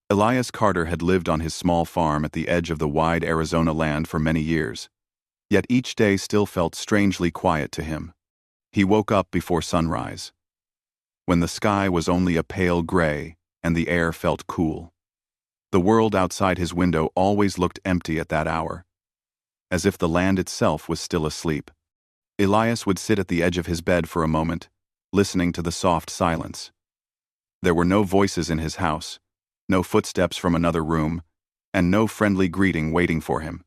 Elias Carter had lived on his small farm at the edge of the wide Arizona land for many years, yet each day still felt strangely quiet to him. He woke up before sunrise, when the sky was only a pale gray and the air felt cool. The world outside his window always looked empty at that hour, as if the land itself was still asleep. Elias would sit at the edge of his bed for a moment, listening to the soft silence. There were no voices in his house, no footsteps from another room, and no friendly greeting waiting for him.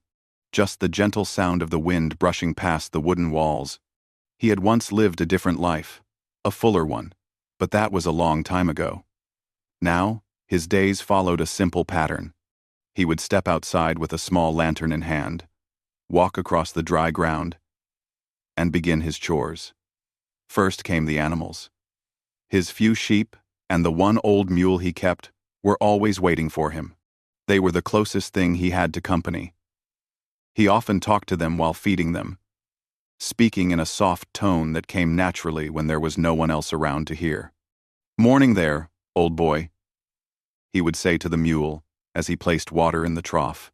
Just the gentle sound of the wind brushing past the wooden walls. He had once lived a different life, a fuller one, but that was a long time ago. Now, his days followed a simple pattern. He would step outside with a small lantern in hand, walk across the dry ground, and begin his chores. First came the animals. His few sheep and the one old mule he kept were always waiting for him. They were the closest thing he had to company. He often talked to them while feeding them, speaking in a soft tone that came naturally when there was no one else around to hear. "Morning there, old boy," he would say to the mule as he placed water in the trough.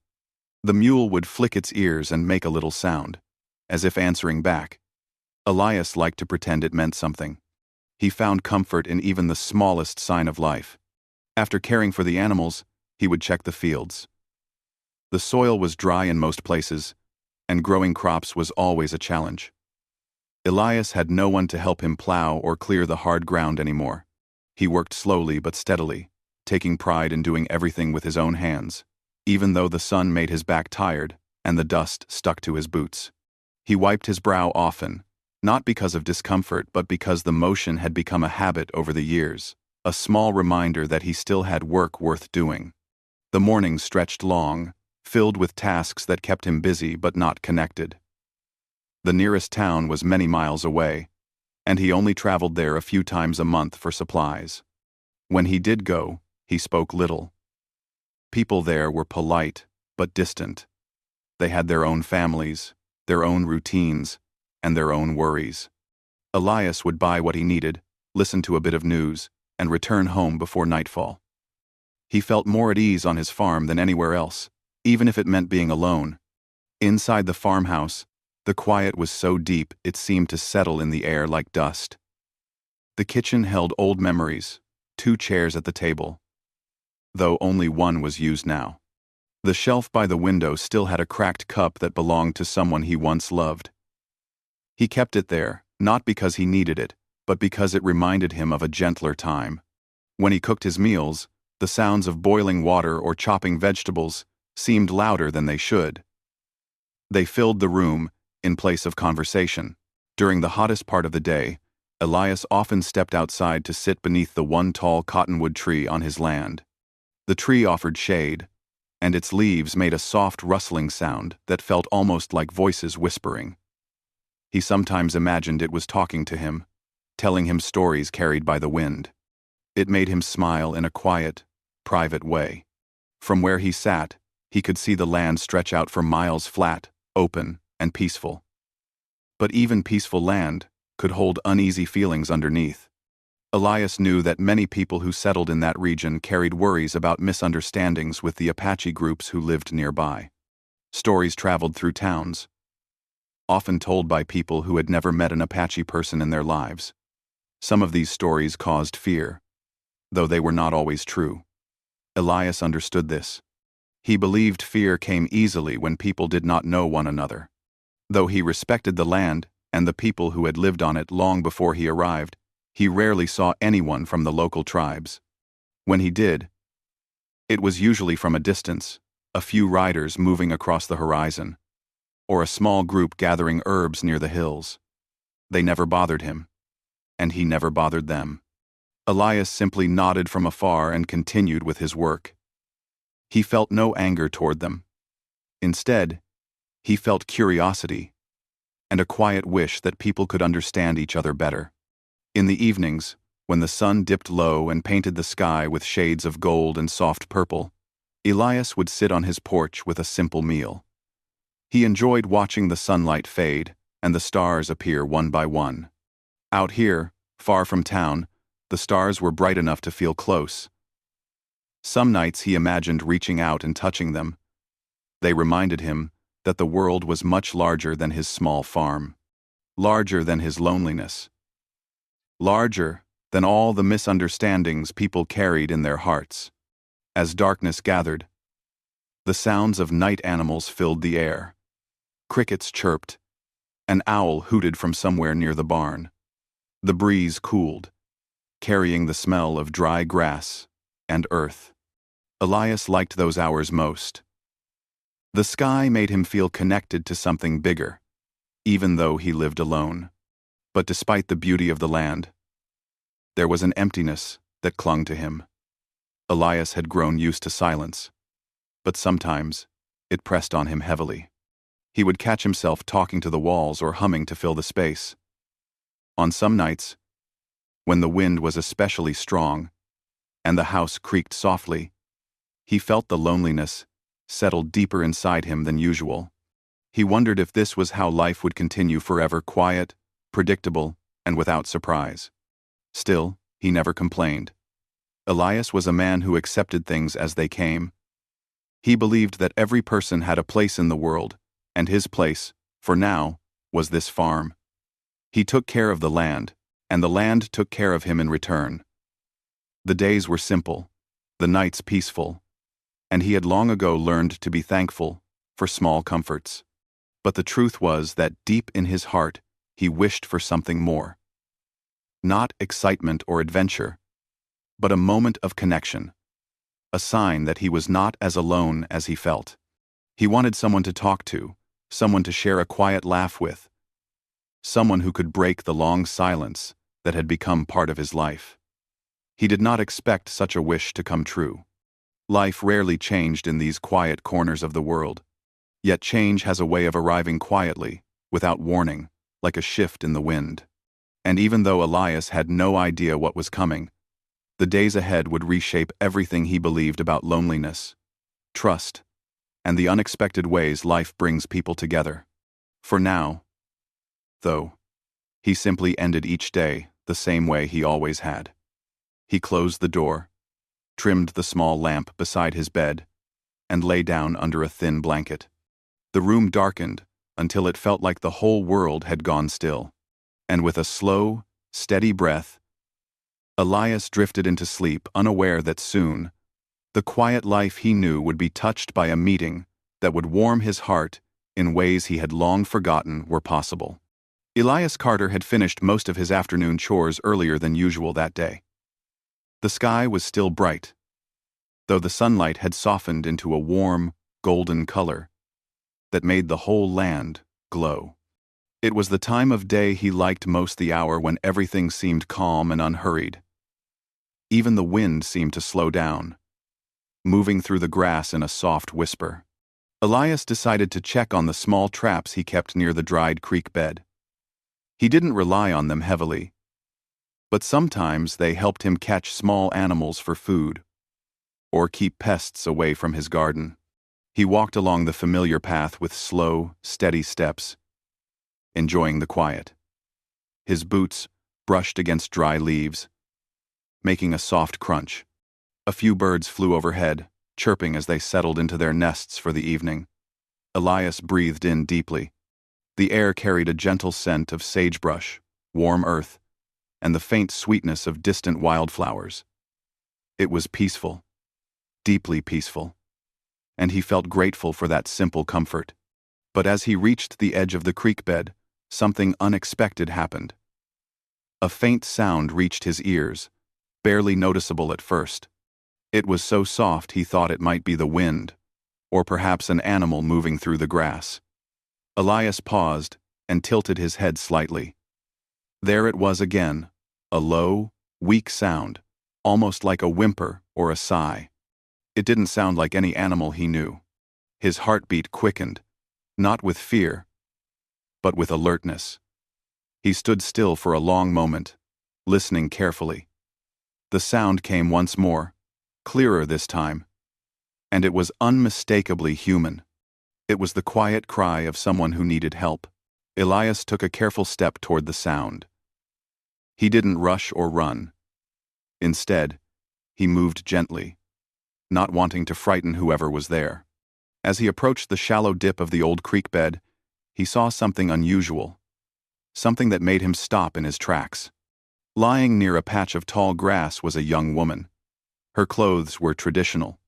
The mule would flick its ears and make a little sound, as if answering back. Elias liked to pretend it meant something. He found comfort in even the smallest sign of life. After caring for the animals, he would check the fields. The soil was dry in most places, and growing crops was always a challenge. Elias had no one to help him plow or clear the hard ground anymore. He worked slowly but steadily, taking pride in doing everything with his own hands, even though the sun made his back tired and the dust stuck to his boots. He wiped his brow often, not because of discomfort but because the motion had become a habit over the years, a small reminder that he still had work worth doing. The mornings stretched long, filled with tasks that kept him busy but not connected. The nearest town was many miles away, and he only traveled there a few times a month for supplies. When he did go, he spoke little. People there were polite but distant. They had their own families, their own routines, and their own worries. Elias would buy what he needed, listen to a bit of news, and return home before nightfall. He felt more at ease on his farm than anywhere else, even if it meant being alone. Inside the farmhouse, the quiet was so deep it seemed to settle in the air like dust. The kitchen held old memories, 2 chairs at the table, though only one was used now. The shelf by the window still had a cracked cup that belonged to someone he once loved. He kept it there, not because he needed it, but because it reminded him of a gentler time. When he cooked his meals, the sounds of boiling water or chopping vegetables seemed louder than they should. They filled the room, in place of conversation. During the hottest part of the day, Elias often stepped outside to sit beneath the one tall cottonwood tree on his land. The tree offered shade, and its leaves made a soft rustling sound that felt almost like voices whispering. He sometimes imagined it was talking to him, telling him stories carried by the wind. It made him smile in a quiet, private way. From where he sat, he could see the land stretch out for miles, flat, open, and peaceful. But even peaceful land could hold uneasy feelings underneath. Elias knew that many people who settled in that region carried worries about misunderstandings with the Apache groups who lived nearby. Stories traveled through towns, often told by people who had never met an Apache person in their lives. Some of these stories caused fear, though they were not always true. Elias understood this. He believed fear came easily when people did not know one another. Though he respected the land and the people who had lived on it long before he arrived, he rarely saw anyone from the local tribes. When he did, it was usually from a distance, a few riders moving across the horizon, or a small group gathering herbs near the hills. They never bothered him, and he never bothered them. Elias simply nodded from afar and continued with his work. He felt no anger toward them. Instead, he felt curiosity and a quiet wish that people could understand each other better. In the evenings, when the sun dipped low and painted the sky with shades of gold and soft purple, Elias would sit on his porch with a simple meal. He enjoyed watching the sunlight fade and the stars appear one by one. Out here, far from town, the stars were bright enough to feel close. Some nights he imagined reaching out and touching them. They reminded him that the world was much larger than his small farm, larger than his loneliness, larger than all the misunderstandings people carried in their hearts. As darkness gathered, the sounds of night animals filled the air. Crickets chirped. An owl hooted from somewhere near the barn. The breeze cooled, carrying the smell of dry grass and earth. Elias liked those hours most. The sky made him feel connected to something bigger, even though he lived alone. But despite the beauty of the land, there was an emptiness that clung to him. Elias had grown used to silence, but sometimes it pressed on him heavily. He would catch himself talking to the walls or humming to fill the space. On some nights, when the wind was especially strong and the house creaked softly, he felt the loneliness settle deeper inside him than usual. He wondered if this was how life would continue forever, quiet, predictable, and without surprise. Still, he never complained. Elias was a man who accepted things as they came. He believed that every person had a place in the world, and his place, for now, was this farm. He took care of the land, and the land took care of him in return. The days were simple, the nights peaceful, and he had long ago learned to be thankful for small comforts. But the truth was that deep in his heart, he wished for something more. Not excitement or adventure, but a moment of connection, a sign that he was not as alone as he felt. He wanted someone to talk to, someone to share a quiet laugh with, someone who could break the long silence that had become part of his life. He did not expect such a wish to come true. Life rarely changed in these quiet corners of the world, yet change has a way of arriving quietly, without warning, like a shift in the wind. And even though Elias had no idea what was coming, the days ahead would reshape everything he believed about loneliness, trust, and the unexpected ways life brings people together. For now, though, he simply ended each day the same way he always had. He closed the door, trimmed the small lamp beside his bed, and lay down under a thin blanket. The room darkened until it felt like the whole world had gone still. And with a slow, steady breath, Elias drifted into sleep, unaware that soon, the quiet life he knew would be touched by a meeting that would warm his heart in ways he had long forgotten were possible. Elias Carter had finished most of his afternoon chores earlier than usual that day. The sky was still bright, though the sunlight had softened into a warm, golden color that made the whole land glow. It was the time of day he liked most, the hour when everything seemed calm and unhurried. Even the wind seemed to slow down, moving through the grass in a soft whisper. Elias decided to check on the small traps he kept near the dried creek bed. He didn't rely on them heavily, but sometimes they helped him catch small animals for food or keep pests away from his garden. He walked along the familiar path with slow, steady steps, enjoying the quiet. His boots brushed against dry leaves, making a soft crunch. A few birds flew overhead, chirping as they settled into their nests for the evening. Elias breathed in deeply. The air carried a gentle scent of sagebrush, warm earth, and the faint sweetness of distant wildflowers. It was peaceful, deeply peaceful, and he felt grateful for that simple comfort. But as he reached the edge of the creek bed, something unexpected happened. A faint sound reached his ears, barely noticeable at first. It was so soft he thought it might be the wind, or perhaps an animal moving through the grass. Elias paused and tilted his head slightly. There it was again, a low, weak sound, almost like a whimper or a sigh. It didn't sound like any animal he knew. His heartbeat quickened, not with fear, but with alertness. He stood still for a long moment, listening carefully. The sound came once more, clearer this time, and it was unmistakably human. It was the quiet cry of someone who needed help. Elias took a careful step toward the sound. He didn't rush or run. Instead, he moved gently, not wanting to frighten whoever was there. As he approached the shallow dip of the old creek bed, he saw something unusual, something that made him stop in his tracks. Lying near a patch of tall grass was a young woman. Her clothes were traditional,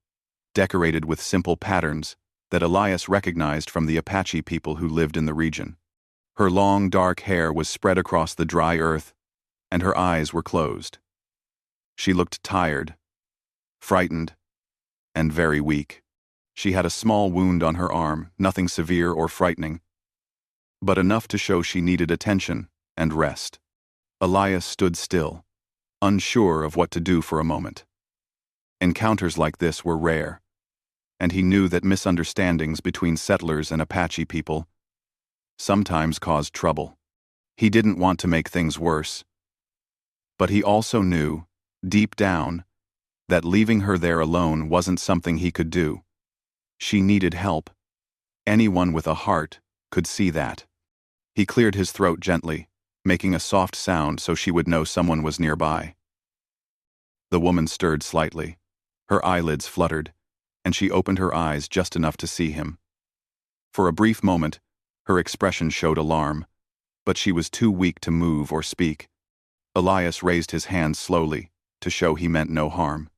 decorated with simple patterns that Elias recognized from the Apache people who lived in the region. Her long, dark hair was spread across the dry earth, and her eyes were closed. She looked tired, frightened, and very weak. She had a small wound on her arm, nothing severe or frightening, but enough to show she needed attention and rest. Elias stood still, unsure of what to do for a moment. Encounters like this were rare, and he knew that misunderstandings between settlers and Apache people sometimes caused trouble. He didn't want to make things worse, but he also knew, deep down, that leaving her there alone wasn't something he could do. She needed help. Anyone with a heart could see that. He cleared his throat gently, making a soft sound so she would know someone was nearby. The woman stirred slightly. Her eyelids fluttered, and she opened her eyes just enough to see him. For a brief moment, her expression showed alarm, but she was too weak to move or speak. Elias raised his hand slowly to show he meant no harm.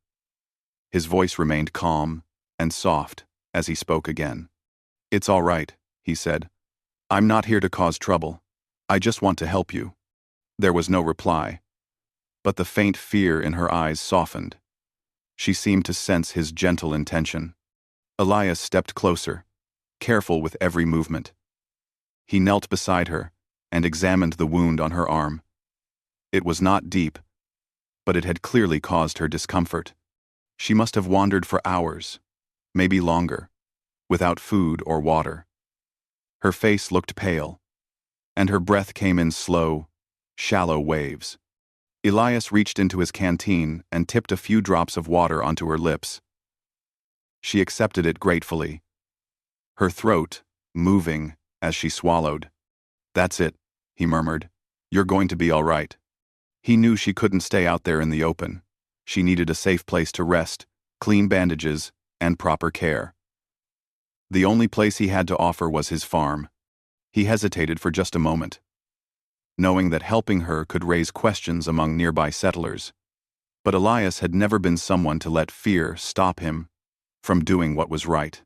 His voice remained calm and soft as he spoke again. "It's all right," he said. "I'm not here to cause trouble. I just want to help you." There was no reply, but the faint fear in her eyes softened. She seemed to sense his gentle intention. Elias stepped closer, careful with every movement. He knelt beside her and examined the wound on her arm. It was not deep, but it had clearly caused her discomfort. She must have wandered for hours, maybe longer, without food or water. Her face looked pale, and her breath came in slow, shallow waves. Elias reached into his canteen and tipped a few drops of water onto her lips. She accepted it gratefully, her throat moving as she swallowed. "That's it," he murmured. "You're going to be all right." He knew she couldn't stay out there in the open. She needed a safe place to rest, clean bandages, and proper care. The only place he had to offer was his farm. He hesitated for just a moment, knowing that helping her could raise questions among nearby settlers. But Elias had never been someone to let fear stop him from doing what was right.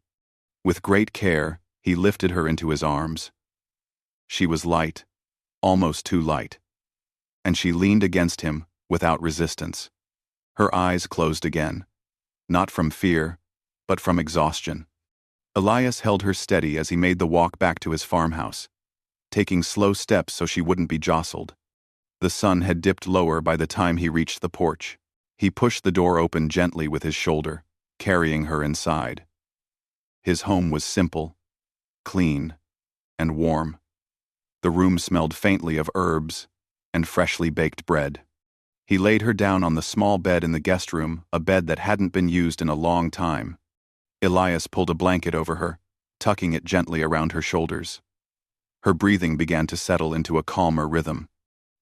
With great care, he lifted her into his arms. She was light, almost too light, and she leaned against him without resistance. Her eyes closed again, not from fear, but from exhaustion. Elias held her steady as he made the walk back to his farmhouse, taking slow steps so she wouldn't be jostled. The sun had dipped lower by the time he reached the porch. He pushed the door open gently with his shoulder, carrying her inside. His home was simple, clean, and warm. The room smelled faintly of herbs and freshly baked bread. He laid her down on the small bed in the guest room, a bed that hadn't been used in a long time. Elias pulled a blanket over her, tucking it gently around her shoulders. Her breathing began to settle into a calmer rhythm.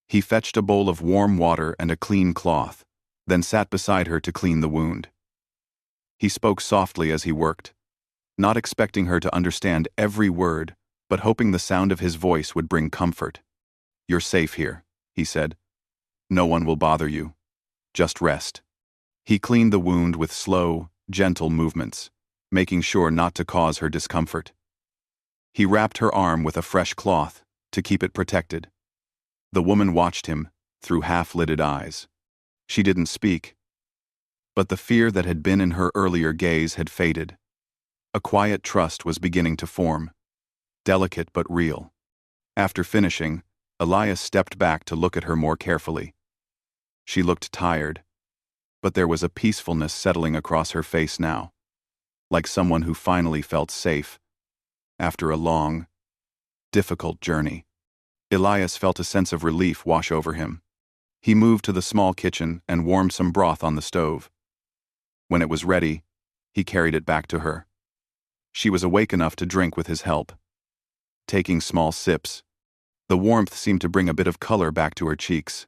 He fetched a bowl of warm water and a clean cloth, then sat beside her to clean the wound. He spoke softly as he worked, not expecting her to understand every word, but hoping the sound of his voice would bring comfort. "You're safe here," he said. "No one will bother you. Just rest." He cleaned the wound with slow, gentle movements, making sure not to cause her discomfort. He wrapped her arm with a fresh cloth to keep it protected. The woman watched him through half-lidded eyes. She didn't speak, but the fear that had been in her earlier gaze had faded. A quiet trust was beginning to form, delicate but real. After finishing, Elias stepped back to look at her more carefully. She looked tired, but there was a peacefulness settling across her face now, like someone who finally felt safe after a long, difficult journey. Elias felt a sense of relief wash over him. He moved to the small kitchen and warmed some broth on the stove. When it was ready, he carried it back to her. She was awake enough to drink with his help. Taking small sips, the warmth seemed to bring a bit of color back to her cheeks.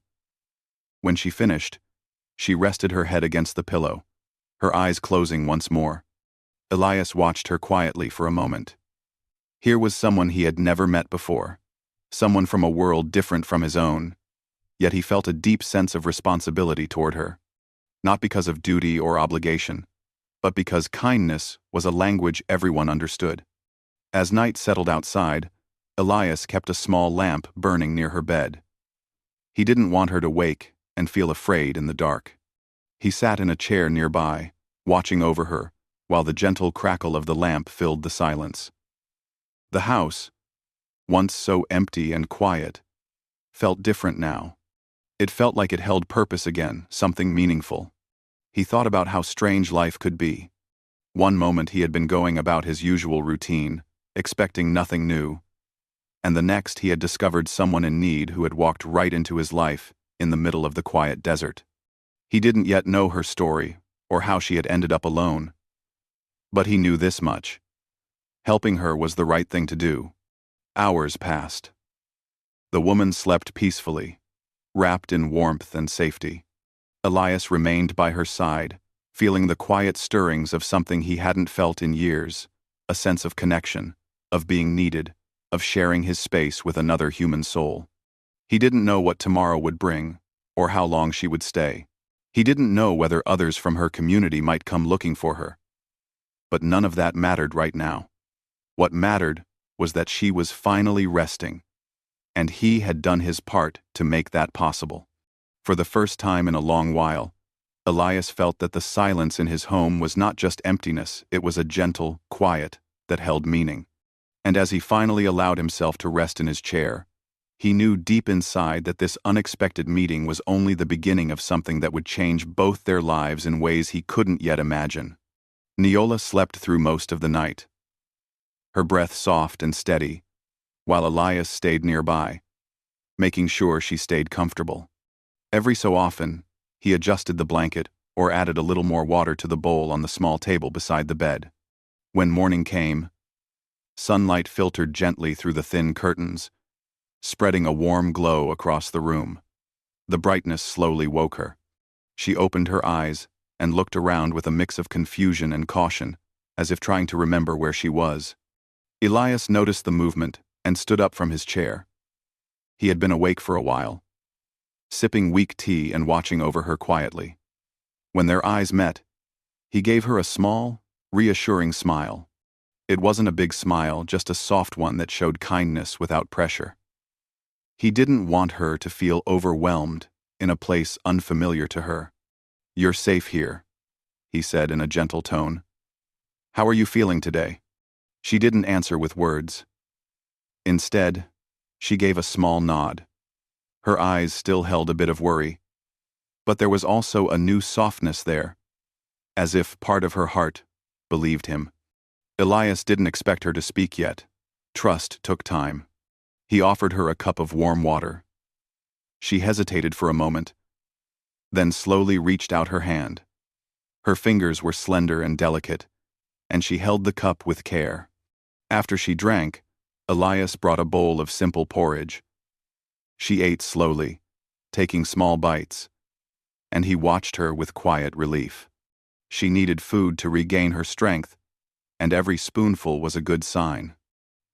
When she finished, she rested her head against the pillow, her eyes closing once more. Elias watched her quietly for a moment. Here was someone he had never met before, someone from a world different from his own, yet he felt a deep sense of responsibility toward her, not because of duty or obligation, but because kindness was a language everyone understood. As night settled outside, Elias kept a small lamp burning near her bed. He didn't want her to wake and feel afraid in the dark. He sat in a chair nearby, watching over her, while the gentle crackle of the lamp filled the silence. The house, once so empty and quiet, felt different now. It felt like it held purpose again, something meaningful. He thought about how strange life could be. One moment he had been going about his usual routine, expecting nothing new, and the next he had discovered someone in need who had walked right into his life in the middle of the quiet desert. He didn't yet know her story or how she had ended up alone. But he knew this much. Helping her was the right thing to do. Hours passed. The woman slept peacefully, wrapped in warmth and safety. Elias remained by her side, feeling the quiet stirrings of something he hadn't felt in years, a sense of connection, of being needed, of sharing his space with another human soul. He didn't know what tomorrow would bring, or how long she would stay. He didn't know whether others from her community might come looking for her. But none of that mattered right now. What mattered was that she was finally resting, and he had done his part to make that possible. For the first time in a long while, Elias felt that the silence in his home was not just emptiness, it was a gentle quiet that held meaning. And as he finally allowed himself to rest in his chair, he knew deep inside that this unexpected meeting was only the beginning of something that would change both their lives in ways he couldn't yet imagine. Neola slept through most of the night, her breath soft and steady, while Elias stayed nearby, making sure she stayed comfortable. Every so often, he adjusted the blanket or added a little more water to the bowl on the small table beside the bed. When morning came, sunlight filtered gently through the thin curtains, spreading a warm glow across the room. The brightness slowly woke her. She opened her eyes and looked around with a mix of confusion and caution, as if trying to remember where she was. Elias noticed the movement and stood up from his chair. He had been awake for a while, sipping weak tea and watching over her quietly. When their eyes met, he gave her a small, reassuring smile. It wasn't a big smile, just a soft one that showed kindness without pressure. He didn't want her to feel overwhelmed in a place unfamiliar to her. "You're safe here," he said in a gentle tone. "How are you feeling today?" She didn't answer with words. Instead, she gave a small nod. Her eyes still held a bit of worry, but there was also a new softness there, as if part of her heart believed him. Elias didn't expect her to speak yet. Trust took time. He offered her a cup of warm water. She hesitated for a moment, then slowly reached out her hand. Her fingers were slender and delicate, and she held the cup with care. After she drank, Elias brought a bowl of simple porridge. She ate slowly, taking small bites, and he watched her with quiet relief. She needed food to regain her strength, and every spoonful was a good sign.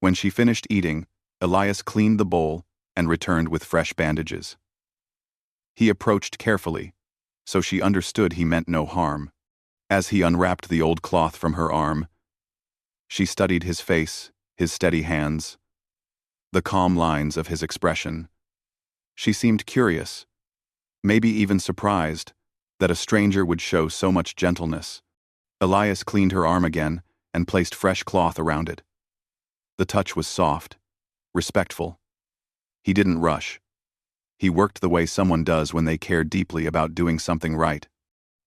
When she finished eating, Elias cleaned the bowl and returned with fresh bandages. He approached carefully, so she understood he meant no harm. As he unwrapped the old cloth from her arm, she studied his face, his steady hands, the calm lines of his expression. She seemed curious, maybe even surprised, that a stranger would show so much gentleness. Elias cleaned her arm again and placed fresh cloth around it. The touch was soft, respectful. He didn't rush. He worked the way someone does when they care deeply about doing something right.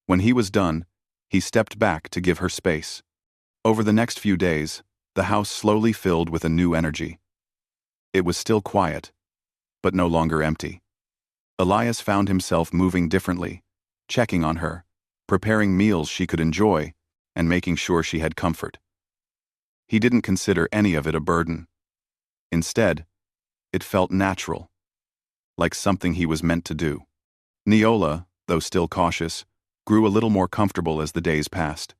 When he was done, he stepped back to give her space. Over the next few days, the house slowly filled with a new energy. It was still quiet, but no longer empty. Elias found himself moving differently, checking on her, preparing meals she could enjoy, and making sure she had comfort. He didn't consider any of it a burden. Instead, it felt natural, like something he was meant to do. Neola, though still cautious, grew a little more comfortable as the days passed.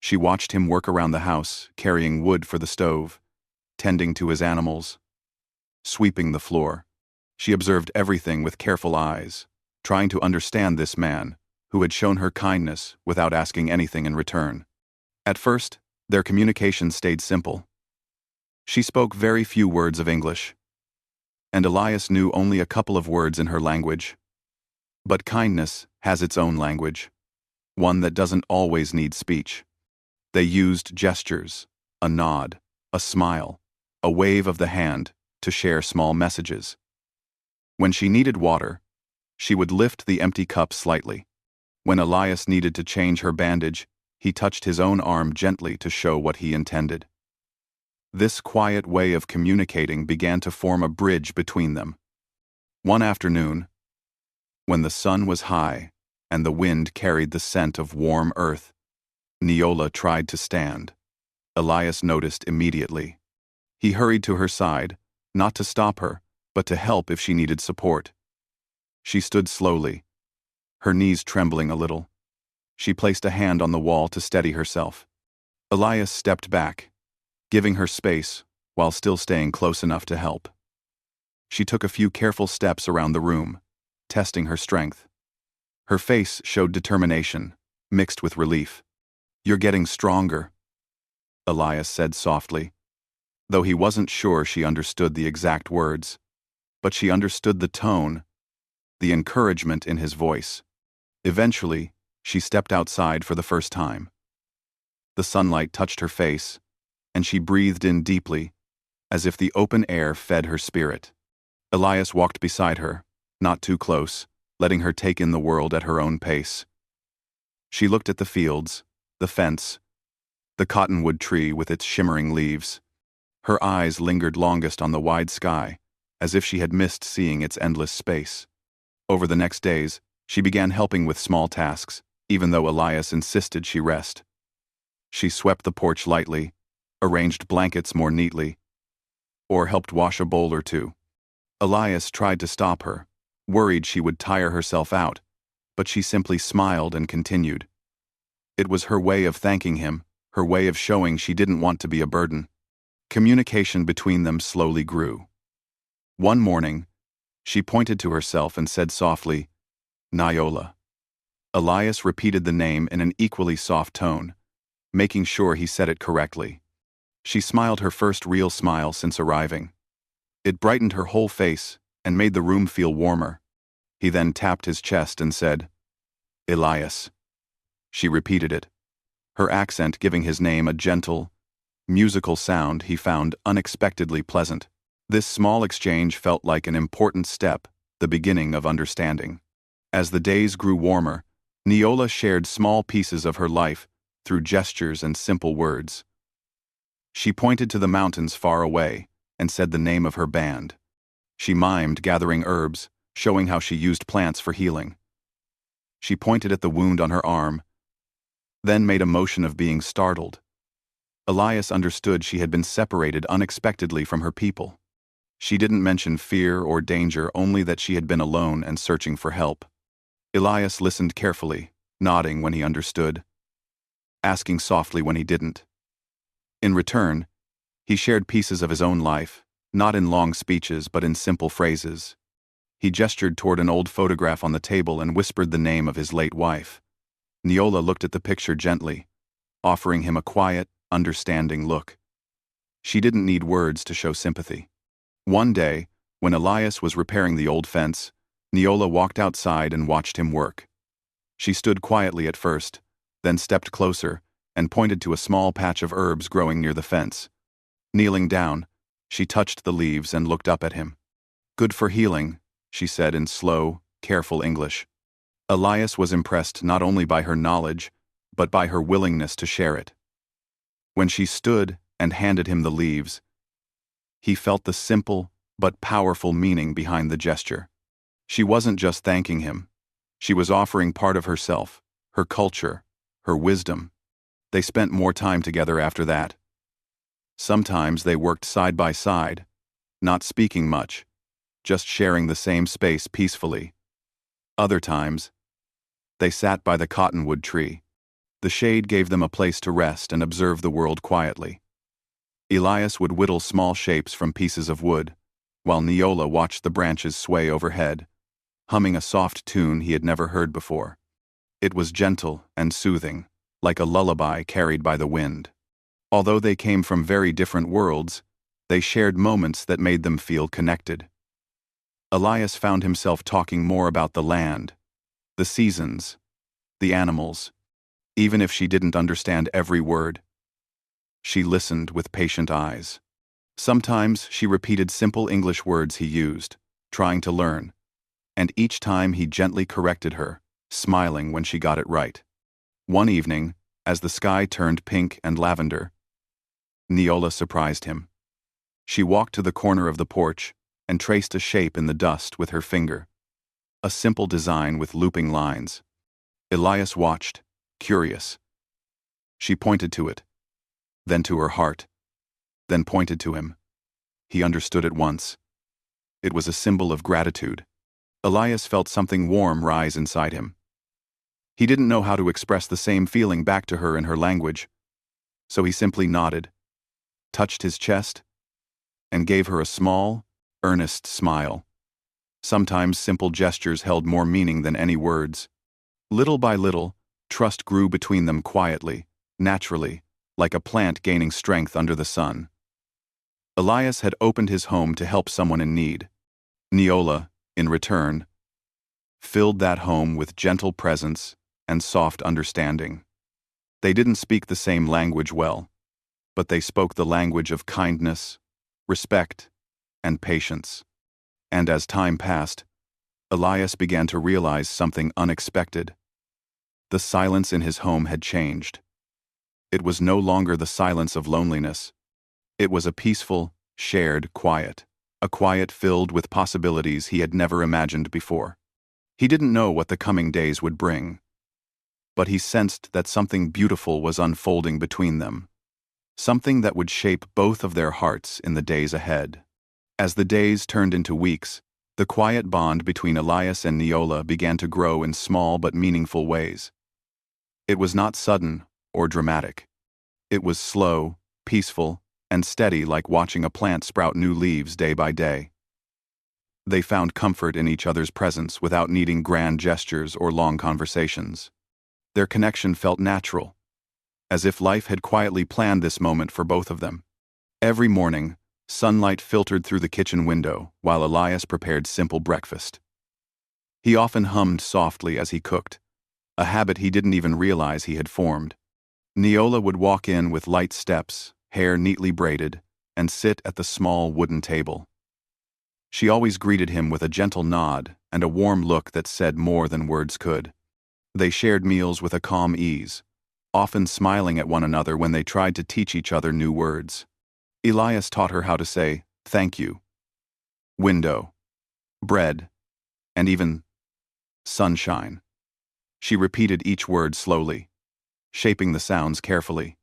She watched him work around the house, carrying wood for the stove, tending to his animals, sweeping the floor. She observed everything with careful eyes, trying to understand this man, who had shown her kindness without asking anything in return. At first, their communication stayed simple. She spoke very few words of English, and Elias knew only a couple of words in her language. But kindness has its own language, one that doesn't always need speech. They used gestures, a nod, a smile, a wave of the hand to share small messages. When she needed water, she would lift the empty cup slightly. When Elias needed to change her bandage, he touched his own arm gently to show what he intended. This quiet way of communicating began to form a bridge between them. One afternoon, when the sun was high and the wind carried the scent of warm earth, Neola tried to stand. Elias noticed immediately. He hurried to her side, not to stop her, but to help if she needed support. She stood slowly, her knees trembling a little. She placed a hand on the wall to steady herself. Elias stepped back, giving her space while still staying close enough to help. She took a few careful steps around the room, testing her strength. Her face showed determination, mixed with relief. "You're getting stronger," Elias said softly, though he wasn't sure she understood the exact words. But she understood the tone, the encouragement in his voice. Eventually, she stepped outside for the first time. The sunlight touched her face, and she breathed in deeply, as if the open air fed her spirit. Elias walked beside her, not too close, letting her take in the world at her own pace. She looked at the fields, the fence, the cottonwood tree with its shimmering leaves. Her eyes lingered longest on the wide sky, as if she had missed seeing its endless space. Over the next days, she began helping with small tasks, even though Elias insisted she rest. She swept the porch lightly, arranged blankets more neatly, or helped wash a bowl or two. Elias tried to stop her, worried she would tire herself out, but she simply smiled and continued. It was her way of thanking him, her way of showing she didn't want to be a burden. Communication between them slowly grew. One morning, she pointed to herself and said softly, "Neola." Elias repeated the name in an equally soft tone, making sure he said it correctly. She smiled her first real smile since arriving. It brightened her whole face and made the room feel warmer. He then tapped his chest and said, "Elias." She repeated it, her accent giving his name a gentle, musical sound he found unexpectedly pleasant. This small exchange felt like an important step, the beginning of understanding. As the days grew warmer, Neola shared small pieces of her life through gestures and simple words. She pointed to the mountains far away and said the name of her band. She mimed gathering herbs, showing how she used plants for healing. She pointed at the wound on her arm, then made a motion of being startled. Elias understood she had been separated unexpectedly from her people. She didn't mention fear or danger, only that she had been alone and searching for help. Elias listened carefully, nodding when he understood, asking softly when he didn't. In return, he shared pieces of his own life, not in long speeches but in simple phrases. He gestured toward an old photograph on the table and whispered the name of his late wife. Neola looked at the picture gently, offering him a quiet, understanding look. She didn't need words to show sympathy. One day, when Elias was repairing the old fence, Neola walked outside and watched him work. She stood quietly at first, then stepped closer and pointed to a small patch of herbs growing near the fence. Kneeling down, she touched the leaves and looked up at him. "Good for healing," she said in slow, careful English. Elias was impressed not only by her knowledge, but by her willingness to share it. When she stood and handed him the leaves, he felt the simple but powerful meaning behind the gesture. She wasn't just thanking him. She was offering part of herself, her culture, her wisdom. They spent more time together after that. Sometimes they worked side by side, not speaking much, just sharing the same space peacefully. Other times, They sat by the cottonwood tree. The shade gave them a place to rest and observe the world quietly. Elias would whittle small shapes from pieces of wood, while Neola watched the branches sway overhead, humming a soft tune he had never heard before. It was gentle and soothing, like a lullaby carried by the wind. Although they came from very different worlds, they shared moments that made them feel connected. Elias found himself talking more about the land, the seasons, the animals. Even if she didn't understand every word, she listened with patient eyes. Sometimes she repeated simple English words he used, trying to learn, and each time he gently corrected her, smiling when she got it right. One evening, as the sky turned pink and lavender, Neola surprised him. She walked to the corner of the porch and traced a shape in the dust with her finger. A simple design with looping lines. Elias watched, curious. She pointed to it, then to her heart, then pointed to him. He understood at once. It was a symbol of gratitude. Elias felt something warm rise inside him. He didn't know how to express the same feeling back to her in her language, so he simply nodded, touched his chest, and gave her a small, earnest smile. Sometimes simple gestures held more meaning than any words. Little by little, trust grew between them quietly, naturally, like a plant gaining strength under the sun. Elias had opened his home to help someone in need. Neola, in return, filled that home with gentle presence and soft understanding. They didn't speak the same language well, but they spoke the language of kindness, respect, and patience. And as time passed, Elias began to realize something unexpected. The silence in his home had changed. It was no longer the silence of loneliness. It was a peaceful, shared quiet, a quiet filled with possibilities he had never imagined before. He didn't know what the coming days would bring, but he sensed that something beautiful was unfolding between them, something that would shape both of their hearts in the days ahead. As the days turned into weeks, the quiet bond between Elias and Neola began to grow in small but meaningful ways. It was not sudden or dramatic. It was slow, peaceful, and steady, like watching a plant sprout new leaves day by day. They found comfort in each other's presence without needing grand gestures or long conversations. Their connection felt natural, as if life had quietly planned this moment for both of them. Every morning, sunlight filtered through the kitchen window while Elias prepared simple breakfast. He often hummed softly as he cooked, a habit he didn't even realize he had formed. Neola would walk in with light steps, hair neatly braided, and sit at the small wooden table. She always greeted him with a gentle nod and a warm look that said more than words could. They shared meals with a calm ease, often smiling at one another when they tried to teach each other new words. Elias taught her how to say, "Thank you," "window," "bread," and even "sunshine." She repeated each word slowly, shaping the sounds carefully.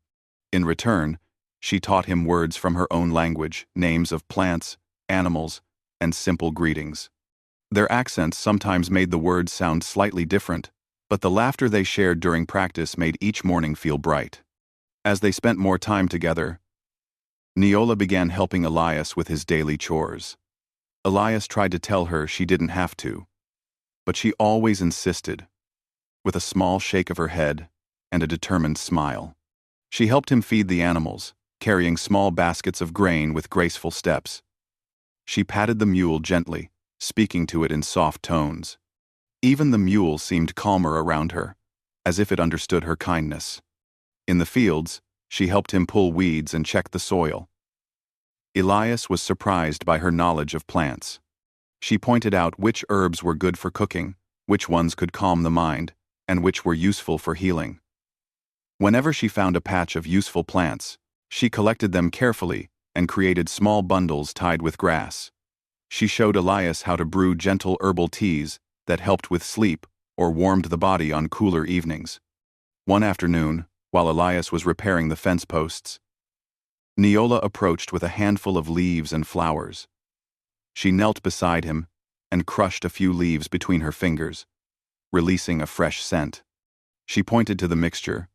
In return, she taught him words from her own language, names of plants, animals, and simple greetings. Their accents sometimes made the words sound slightly different, but the laughter they shared during practice made each morning feel bright. As they spent more time together, Neola began helping Elias with his daily chores. Elias tried to tell her she didn't have to, but she always insisted, with a small shake of her head and a determined smile. She helped him feed the animals, carrying small baskets of grain with graceful steps. She patted the mule gently, speaking to it in soft tones. Even the mule seemed calmer around her, as if it understood her kindness. In the fields, she helped him pull weeds and check the soil. Elias was surprised by her knowledge of plants. She pointed out which herbs were good for cooking, which ones could calm the mind, and which were useful for healing. Whenever she found a patch of useful plants, she collected them carefully and created small bundles tied with grass. She showed Elias how to brew gentle herbal teas that helped with sleep or warmed the body on cooler evenings. One afternoon, while Elias was repairing the fence posts, Neola approached with a handful of leaves and flowers. She knelt beside him and crushed a few leaves between her fingers, releasing a fresh scent. She pointed to the mixture,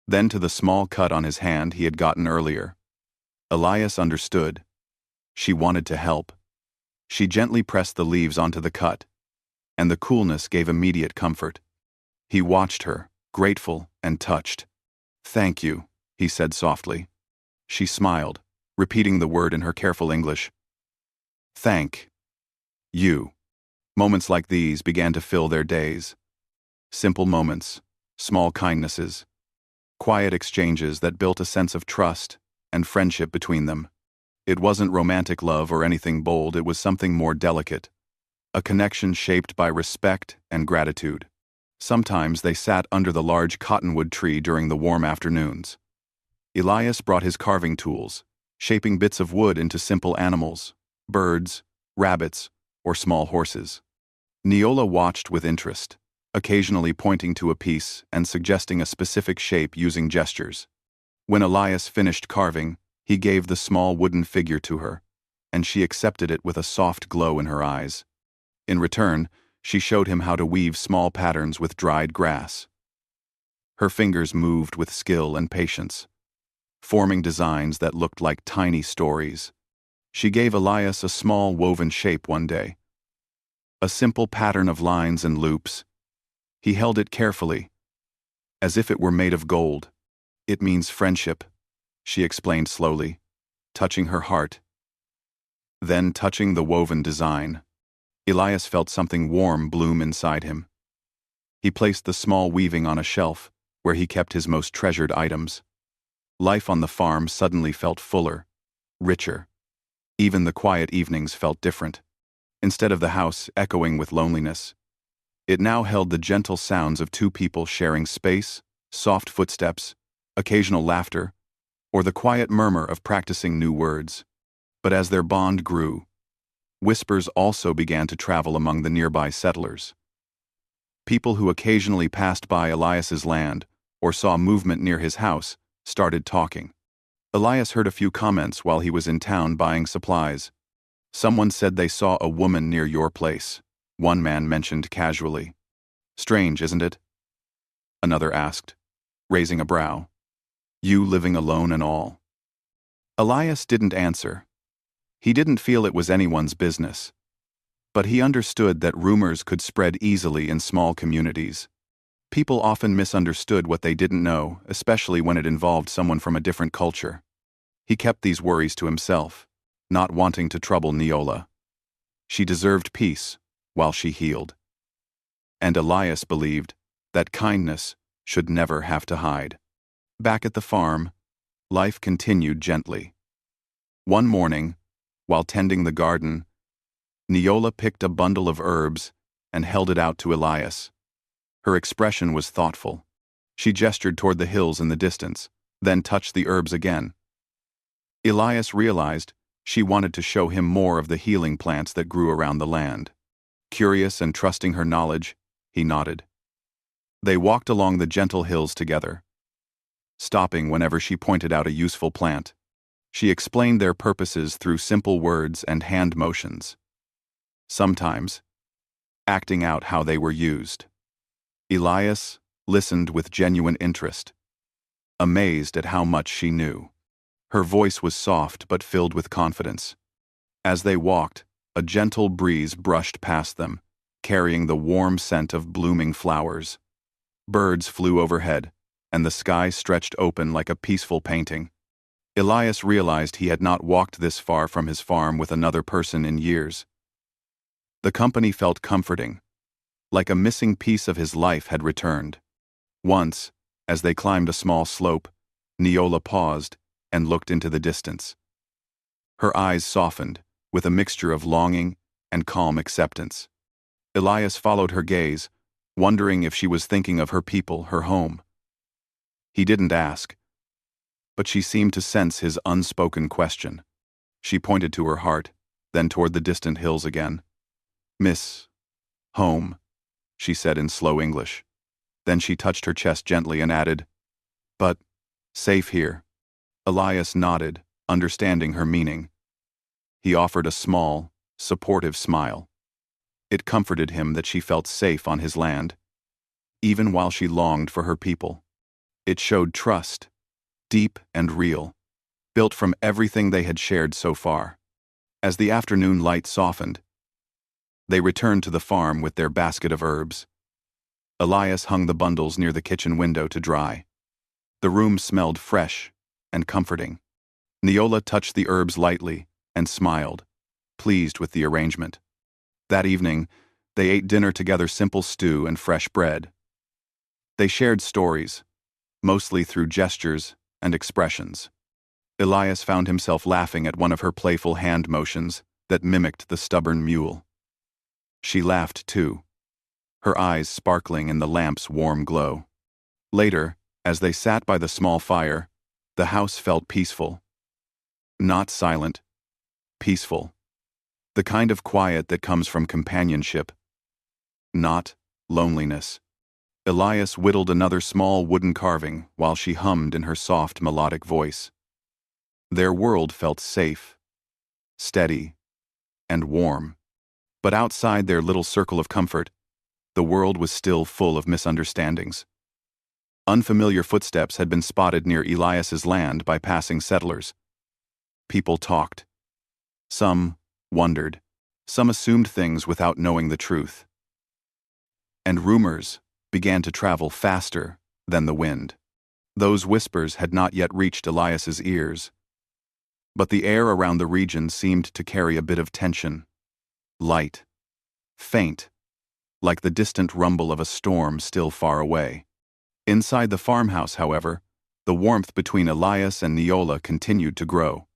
then to the small cut on his hand he had gotten earlier. Elias understood. She wanted to help. She gently pressed the leaves onto the cut, and the coolness gave immediate comfort. He watched her, grateful and touched. "Thank you," he said softly. She smiled, repeating the word in her careful English. "Thank you." Moments like these began to fill their days. Simple moments, small kindnesses, quiet exchanges that built a sense of trust and friendship between them. It wasn't romantic love or anything bold, it was something more delicate. A connection shaped by respect and gratitude. Sometimes they sat under the large cottonwood tree during the warm afternoons. Elias brought his carving tools, shaping bits of wood into simple animals, birds, rabbits, or small horses. Neola watched with interest, occasionally pointing to a piece and suggesting a specific shape using gestures. When Elias finished carving, he gave the small wooden figure to her, and she accepted it with a soft glow in her eyes. In return, she showed him how to weave small patterns with dried grass. Her fingers moved with skill and patience, forming designs that looked like tiny stories. She gave Elias a small woven shape one day, a simple pattern of lines and loops. He held it carefully, as if it were made of gold. "It means friendship," she explained slowly, touching her heart. Then touching the woven design, Elias felt something warm bloom inside him. He placed the small weaving on a shelf, where he kept his most treasured items. Life on the farm suddenly felt fuller, richer. Even the quiet evenings felt different. Instead of the house echoing with loneliness, it now held the gentle sounds of two people sharing space, soft footsteps, occasional laughter, or the quiet murmur of practicing new words. But as their bond grew, whispers also began to travel among the nearby settlers. People who occasionally passed by Elias's land or saw movement near his house started talking. Elias heard a few comments while he was in town buying supplies. "Someone said they saw a woman near your place," one man mentioned casually. "Strange, isn't it?" another asked, raising a brow. "You living alone and all." Elias didn't answer. He didn't feel it was anyone's business. But he understood that rumors could spread easily in small communities. People often misunderstood what they didn't know, especially when it involved someone from a different culture. He kept these worries to himself, not wanting to trouble Neola. She deserved peace while she healed. And Elias believed that kindness should never have to hide. Back at the farm, life continued gently. One morning, while tending the garden, Neola picked a bundle of herbs and held it out to Elias. Her expression was thoughtful. She gestured toward the hills in the distance, then touched the herbs again. Elias realized she wanted to show him more of the healing plants that grew around the land. Curious and trusting her knowledge, he nodded. They walked along the gentle hills together, stopping whenever she pointed out a useful plant. She explained their purposes through simple words and hand motions, sometimes acting out how they were used. Elias listened with genuine interest, amazed at how much she knew. Her voice was soft but filled with confidence. As they walked, a gentle breeze brushed past them, carrying the warm scent of blooming flowers. Birds flew overhead, and the sky stretched open like a peaceful painting. Elias realized he had not walked this far from his farm with another person in years. The company felt comforting, like a missing piece of his life had returned. Once, as they climbed a small slope, Neola paused and looked into the distance. Her eyes softened, with a mixture of longing and calm acceptance. Elias followed her gaze, wondering if she was thinking of her people, her home. He didn't ask, but she seemed to sense his unspoken question. She pointed to her heart, then toward the distant hills again. "Miss home," she said in slow English. Then she touched her chest gently and added, "But safe here." Elias nodded, understanding her meaning. He offered a small, supportive smile. It comforted him that she felt safe on his land, even while she longed for her people. It showed trust, deep and real, built from everything they had shared so far. As the afternoon light softened, they returned to the farm with their basket of herbs. Elias hung the bundles near the kitchen window to dry. The room smelled fresh and comforting. Neola touched the herbs lightly and smiled, pleased with the arrangement. That evening, they ate dinner together, simple stew and fresh bread. They shared stories, mostly through gestures and expressions. Elias found himself laughing at one of her playful hand motions that mimicked the stubborn mule. She laughed too, her eyes sparkling in the lamp's warm glow. Later, as they sat by the small fire, the house felt peaceful. Not silent, peaceful. The kind of quiet that comes from companionship, not loneliness. Elias whittled another small wooden carving while she hummed in her soft, melodic voice. Their world felt safe, steady, and warm. But outside their little circle of comfort, the world was still full of misunderstandings. Unfamiliar footsteps had been spotted near Elias's land by passing settlers. People talked. Some wondered. Some assumed things without knowing the truth. And rumors began to travel faster than the wind. Those whispers had not yet reached Elias's ears, but the air around the region seemed to carry a bit of tension. Light, faint, like the distant rumble of a storm still far away. Inside the farmhouse, however, the warmth between Elias and Neola continued to grow.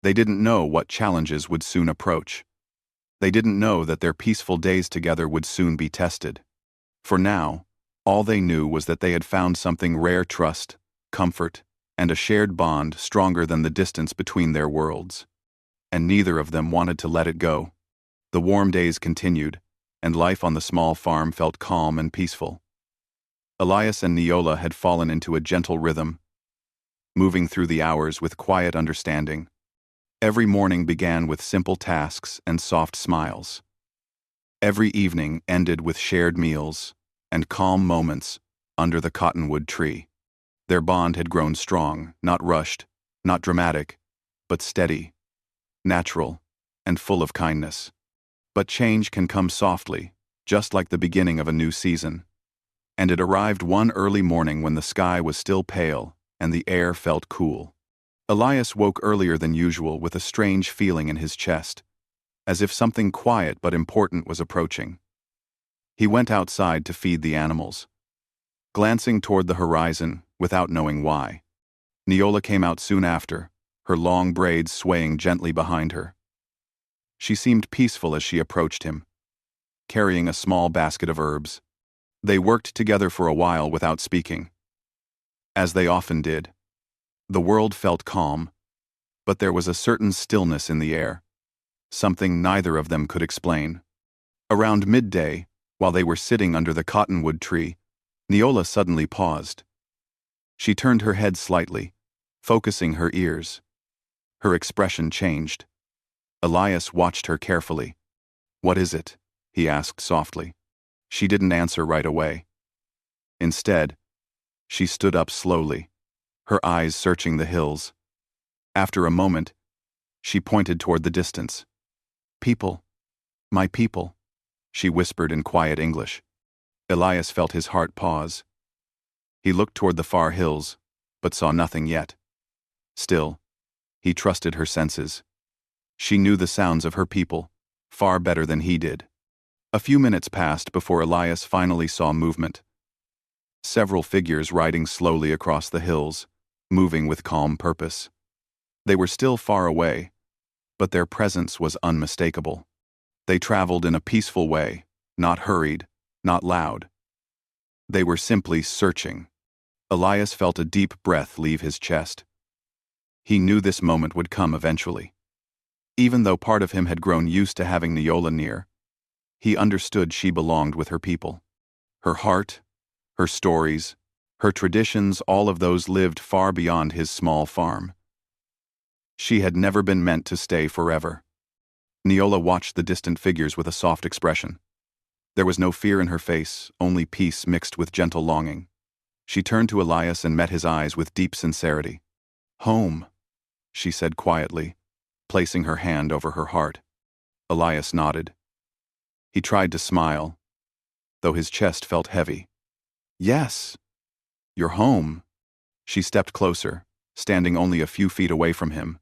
They didn't know what challenges would soon approach. They didn't know that their peaceful days together would soon be tested. For now, all they knew was that they had found something rare: trust, comfort, and a shared bond stronger than the distance between their worlds. And neither of them wanted to let it go. The warm days continued, and life on the small farm felt calm and peaceful. Elias and Neola had fallen into a gentle rhythm, moving through the hours with quiet understanding. Every morning began with simple tasks and soft smiles. Every evening ended with shared meals and calm moments under the cottonwood tree. Their bond had grown strong, not rushed, not dramatic, but steady, natural, and full of kindness. But change can come softly, just like the beginning of a new season. And it arrived one early morning when the sky was still pale and the air felt cool. Elias woke earlier than usual with a strange feeling in his chest, as if something quiet but important was approaching. He went outside to feed the animals, glancing toward the horizon without knowing why. Neola came out soon after, her long braids swaying gently behind her. She seemed peaceful as she approached him, carrying a small basket of herbs. They worked together for a while without speaking. As they often did. The world felt calm, but there was a certain stillness in the air, something neither of them could explain. Around midday, while they were sitting under the cottonwood tree, Neola suddenly paused. She turned her head slightly, focusing her ears. Her expression changed. Elias watched her carefully. "What is it?" he asked softly. She didn't answer right away. Instead, she stood up slowly, her eyes searching the hills. After a moment, she pointed toward the distance. "People, my people," she whispered in quiet English. Elias felt his heart pause. He looked toward the far hills, but saw nothing yet. Still, he trusted her senses. She knew the sounds of her people, far better than he did. A few minutes passed before Elias finally saw movement. Several figures riding slowly across the hills, moving with calm purpose. They were still far away, but their presence was unmistakable. They traveled in a peaceful way, not hurried, not loud. They were simply searching. Elias felt a deep breath leave his chest. He knew this moment would come eventually. Even though part of him had grown used to having Neola near, he understood she belonged with her people. Her heart, her stories, her traditions, all of those lived far beyond his small farm. She had never been meant to stay forever. Neola watched the distant figures with a soft expression. There was no fear in her face, only peace mixed with gentle longing. She turned to Elias and met his eyes with deep sincerity. "Home," she said quietly, placing her hand over her heart. Elias nodded. He tried to smile, though his chest felt heavy. "Yes, you're home." She stepped closer, standing only a few feet away from him.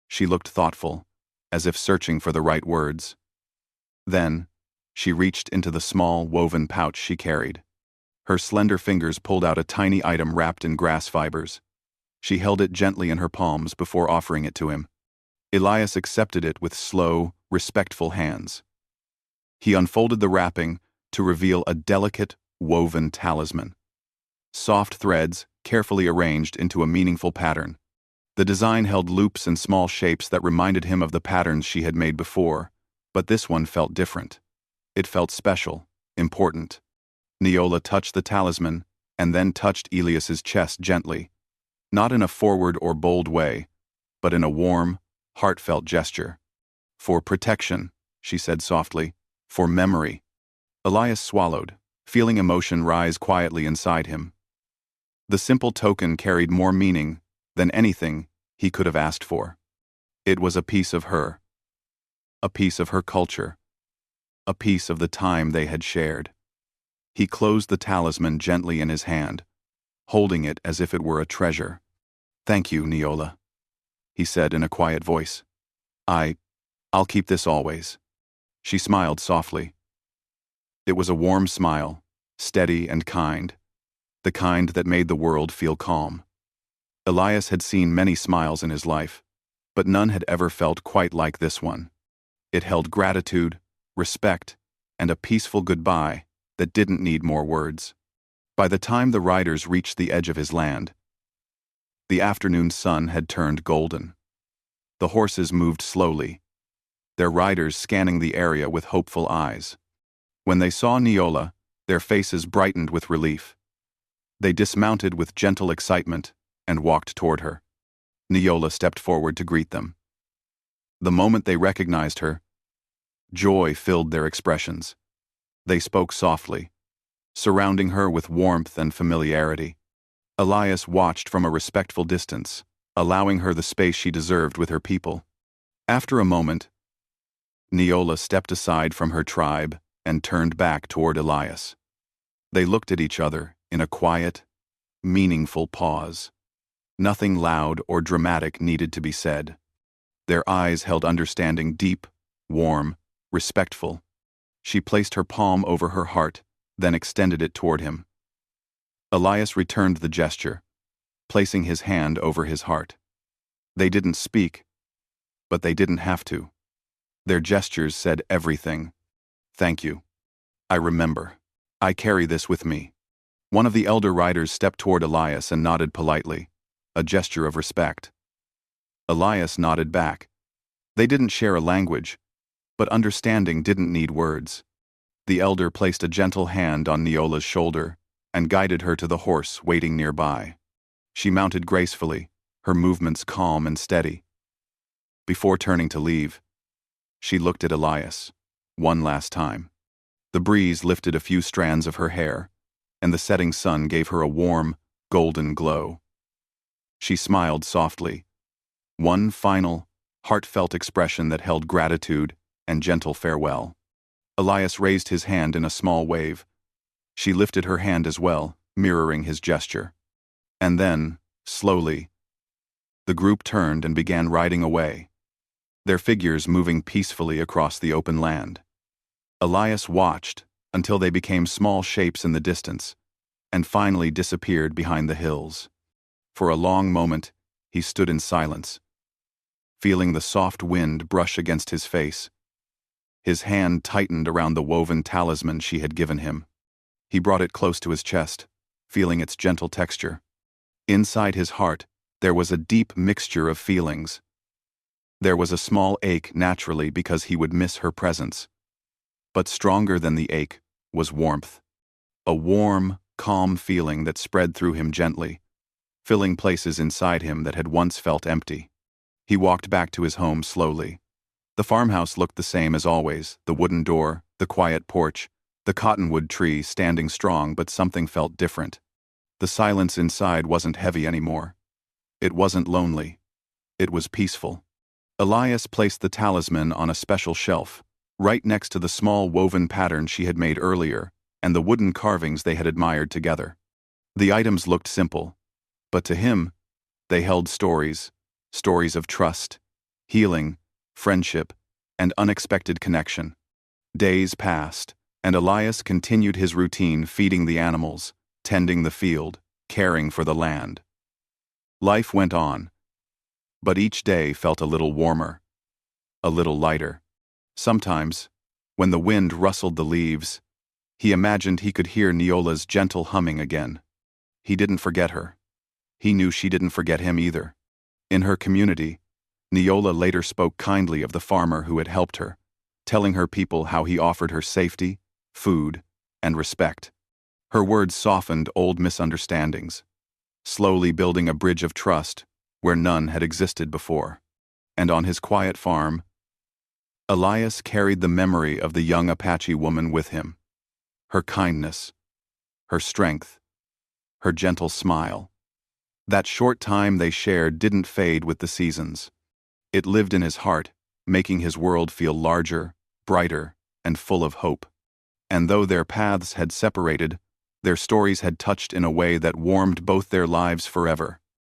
She looked thoughtful, as if searching for the right words. Then, she reached into the small, woven pouch she carried. Her slender fingers pulled out a tiny item wrapped in grass fibers. She held it gently in her palms before offering it to him. Elias accepted it with slow, respectful hands. He unfolded the wrapping to reveal a delicate, woven talisman. Soft threads, carefully arranged into a meaningful pattern. The design held loops and small shapes that reminded him of the patterns she had made before, but this one felt different. It felt special, important. Neola touched the talisman, and then touched Elias's chest gently, not in a forward or bold way, but in a warm, heartfelt gesture. "For protection," she said softly, "for memory." Elias swallowed, feeling emotion rise quietly inside him. The simple token carried more meaning than anything he could have asked for. It was a piece of her culture, a piece of the time they had shared. He closed the talisman gently in his hand, holding it as if it were a treasure. "Thank you, Neola," he said in a quiet voice. I'll keep this always." She smiled softly. It was a warm smile, steady and kind, the kind that made the world feel calm. Elias had seen many smiles in his life, but none had ever felt quite like this one. It held gratitude, respect, and a peaceful goodbye that didn't need more words. By the time the riders reached the edge of his land, the afternoon sun had turned golden. The horses moved slowly, their riders scanning the area with hopeful eyes. When they saw Neola, their faces brightened with relief. They dismounted with gentle excitement and walked toward her. Neola stepped forward to greet them. The moment they recognized her, joy filled their expressions. They spoke softly, surrounding her with warmth and familiarity. Elias watched from a respectful distance, allowing her the space she deserved with her people. After a moment, Neola stepped aside from her tribe and turned back toward Elias. They looked at each other in a quiet, meaningful pause. Nothing loud or dramatic needed to be said. Their eyes held understanding deep, warm, respectful. She placed her palm over her heart, then extended it toward him. Elias returned the gesture, placing his hand over his heart. They didn't speak, but they didn't have to. Their gestures said everything. "Thank you. I remember. I carry this with me." One of the elder riders stepped toward Elias and nodded politely, a gesture of respect. Elias nodded back. They didn't share a language, but understanding didn't need words. The elder placed a gentle hand on Neola's shoulder and guided her to the horse waiting nearby. She mounted gracefully, her movements calm and steady. Before turning to leave, she looked at Elias, one last time. The breeze lifted a few strands of her hair, and the setting sun gave her a warm, golden glow. She smiled softly, one final, heartfelt expression that held gratitude and gentle farewell. Elias raised his hand in a small wave. She lifted her hand as well, mirroring his gesture. And then, slowly, the group turned and began riding away, their figures moving peacefully across the open land. Elias watched until they became small shapes in the distance, and finally disappeared behind the hills. For a long moment, he stood in silence, feeling the soft wind brush against his face. His hand tightened around the woven talisman she had given him. He brought it close to his chest, feeling its gentle texture. Inside his heart, there was a deep mixture of feelings. There was a small ache naturally because he would miss her presence. But stronger than the ache was warmth. A warm, calm feeling that spread through him gently, filling places inside him that had once felt empty. He walked back to his home slowly, The farmhouse looked the same as always, the wooden door, the quiet porch, the cottonwood tree standing strong, but something felt different. The silence inside wasn't heavy anymore. It wasn't lonely. It was peaceful. Elias placed the talisman on a special shelf, right next to the small woven pattern she had made earlier and the wooden carvings they had admired together. The items looked simple, but to him, they held stories of trust, healing, friendship, and unexpected connection. Days passed, and Elias continued his routine, feeding the animals, tending the field, caring for the land. Life went on, but each day felt a little warmer, a little lighter. Sometimes, when the wind rustled the leaves, he imagined he could hear Neola's gentle humming again. He didn't forget her. He knew she didn't forget him either. In her community, Neola later spoke kindly of the farmer who had helped her, telling her people how he offered her safety, food, and respect. Her words softened old misunderstandings, slowly building a bridge of trust where none had existed before. And on his quiet farm, Elias carried the memory of the young Apache woman with him. Her kindness, her strength, her gentle smile. That short time they shared didn't fade with the seasons. It lived in his heart, making his world feel larger, brighter, and full of hope. And though their paths had separated, their stories had touched in a way that warmed both their lives forever.